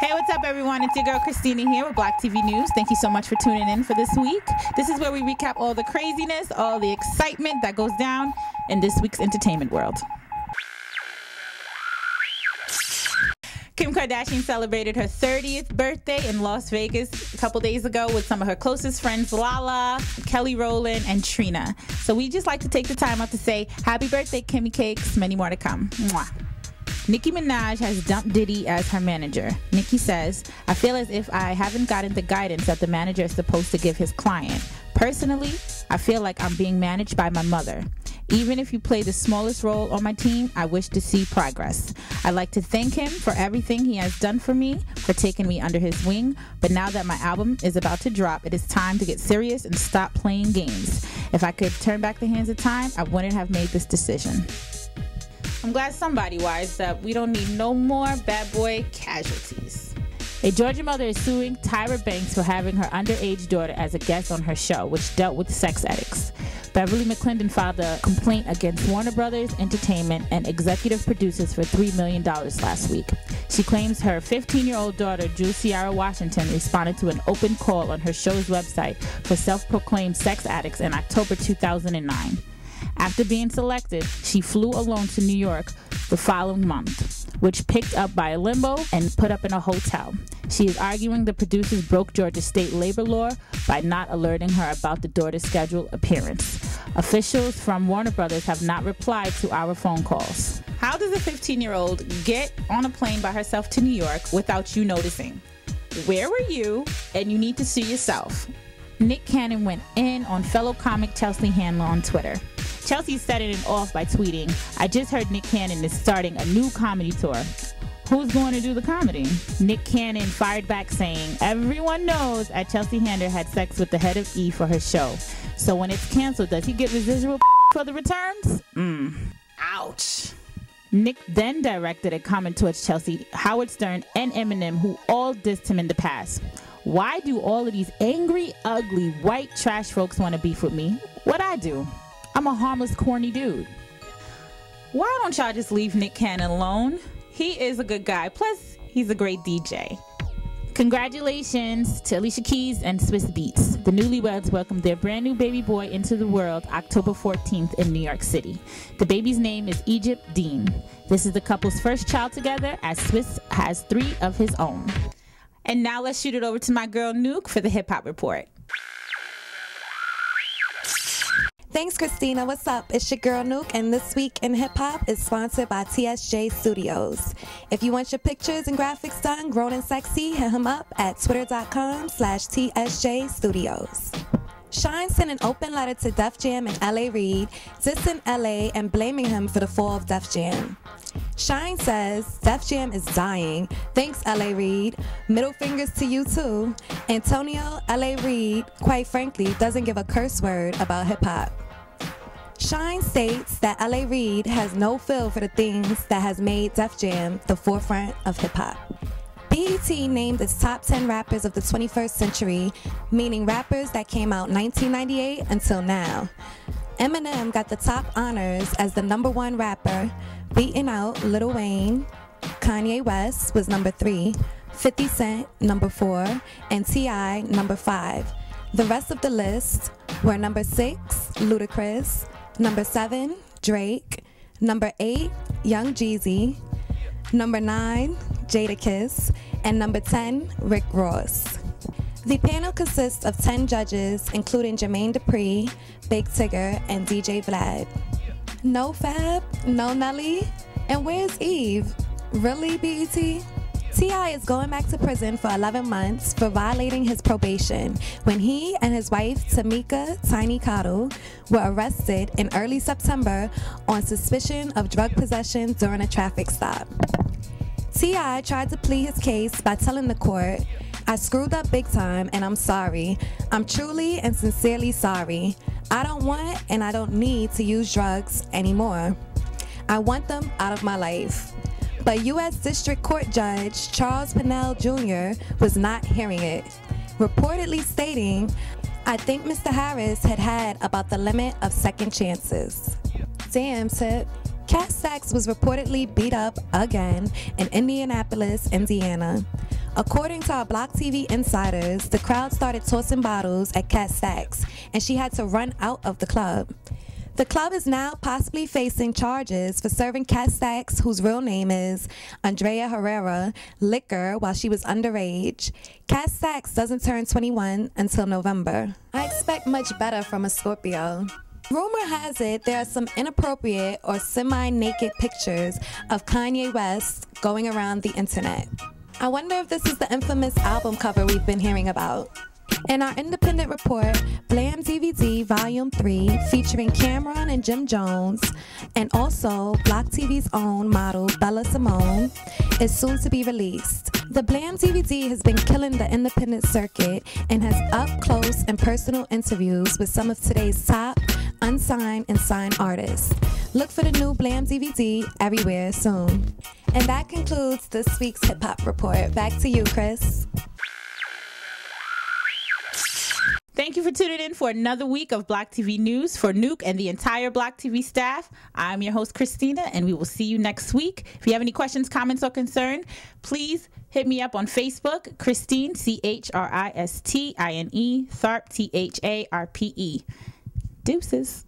Hey, what's up, everyone? It's your girl Christina here with Blok TV News. Thank you so much for tuning in for this week. This is where we recap all the craziness, all the excitement that goes down in this week's entertainment world. Kim Kardashian celebrated her 30th birthday in Las Vegas a couple days ago with some of her closest friends, Lala, Kelly Rowland, and Trina. So we just like to take the time out to say, happy birthday, Kimmy Cakes. Many more to come. Mwah. Nicki Minaj has dumped Diddy as her manager. Nicki says, I feel as if I haven't gotten the guidance that the manager is supposed to give his client. Personally, I feel like I'm being managed by my mother. Even if you play the smallest role on my team, I wish to see progress. I'd like to thank him for everything he has done for me, for taking me under his wing. But now that my album is about to drop, it is time to get serious and stop playing games. If I could turn back the hands of time, I wouldn't have made this decision. I'm glad somebody wised up. We don't need no more bad boy casualties. A Georgia mother is suing Tyra Banks for having her underage daughter as a guest on her show, which dealt with sex addicts. Beverly McClendon filed a complaint against Warner Brothers Entertainment and executive producers for $3 million last week. She claims her 15-year-old daughter, Drew Ciara Washington, responded to an open call on her show's website for self-proclaimed sex addicts in October 2009. After being selected, she flew alone to New York the following month, which picked up by a limo and put up in a hotel. She is arguing the producers broke Georgia state labor law by not alerting her about the daughter's scheduled appearance. Officials from Warner Brothers have not replied to our phone calls. How does a 15-year-old get on a plane by herself to New York without you noticing? Where were you? And you need to sue yourself. Nick Cannon went in on fellow comic Chelsea Handler on Twitter. Chelsea set it off by tweeting, I just heard Nick Cannon is starting a new comedy tour. Who's going to do the comedy? Nick Cannon fired back saying, everyone knows that Chelsea Handler had sex with the head of E for her show. So when it's canceled, does he get residual for the returns? Ouch. Nick then directed a comment towards Chelsea, Howard Stern, and Eminem, who all dissed him in the past. Why do all of these angry, ugly, white trash folks want to beef with me? What'd I do? I'm a harmless, corny dude. Why don't y'all just leave Nick Cannon alone? He is a good guy. Plus, he's a great DJ. Congratulations to Alicia Keys and Swiss Beats. The newlyweds welcomed their brand new baby boy into the world October 14th in New York City. The baby's name is Egypt Dean. This is the couple's first child together, as Swiss has 3 of his own. And now let's shoot it over to my girl Nook for the Hip Hop Report. Thanks, Christina. What's up? It's your girl Nook, and This Week in Hip Hop is sponsored by TSJ Studios. If you want your pictures and graphics done, grown and sexy, hit him up at twitter.com/TSJ Studios. Shine sent an open letter to Def Jam and L.A. Reid, dissing L.A. and blaming him for the fall of Def Jam. Shine says, Def Jam is dying. Thanks, L.A. Reid. Middle fingers to you, too. Antonio L.A. Reid, quite frankly, doesn't give a curse word about hip-hop. Shine states that L.A. Reid has no feel for the things that has made Def Jam the forefront of hip-hop. BET named its top 10 rappers of the 21st century, meaning rappers that came out 1998 until now. Eminem got the top honors as the #1 rapper, beating out Lil Wayne. Kanye West was number 3, 50 Cent number 4, and T.I. number 5. The rest of the list were number 6, Ludacris, number 7, Drake, number 8, Young Jeezy, number 9, Jadakiss, and number 10, Rick Ross. The panel consists of 10 judges, including Jermaine Dupri, Big Tigger, and DJ Vlad. No Fab, no Nelly, and where's Eve? Really, BET? T.I. is going back to prison for 11 months for violating his probation when he and his wife, Tamika Tiny Cottle, were arrested in early September on suspicion of drug possession during a traffic stop. T.I. tried to plead his case by telling the court, I screwed up big time and I'm sorry. I'm truly and sincerely sorry. I don't want and I don't need to use drugs anymore. I want them out of my life. But U.S. District Court Judge Charles Pinnell Jr. was not hearing it, reportedly stating, I think Mr. Harris had about the limit of second chances. Damn, Tip. Cat Sachs was reportedly beat up again in Indianapolis, Indiana. According to our Blok TV insiders, the crowd started tossing bottles at Kat Stacks, and she had to run out of the club. The club is now possibly facing charges for serving Kat Stacks, whose real name is Andrea Herrera, liquor while she was underage. Kat Stacks doesn't turn 21 until November. I expect much better from a Scorpio. Rumor has it there are some inappropriate or semi-naked pictures of Kanye West going around the internet. I wonder if this is the infamous album cover we've been hearing about. In our independent report, Blam DVD Volume 3, featuring Cameron and Jim Jones, and also Blok TV's own model Bella Simone, is soon to be released. The Blam DVD has been killing the independent circuit and has up-close and personal interviews with some of today's top unsigned and signed artists. Look for the new Blam DVD everywhere soon. And that concludes this week's Hip Hop Report. Back to you, Chris. Thank you for tuning in for another week of Blok TV News. For Nook and the entire Blok TV staff, I'm your host, Christina, and we will see you next week. If you have any questions, comments, or concern, please hit me up on Facebook, Christine, Chrisistine, Tharpe, Tharpe. Deuces.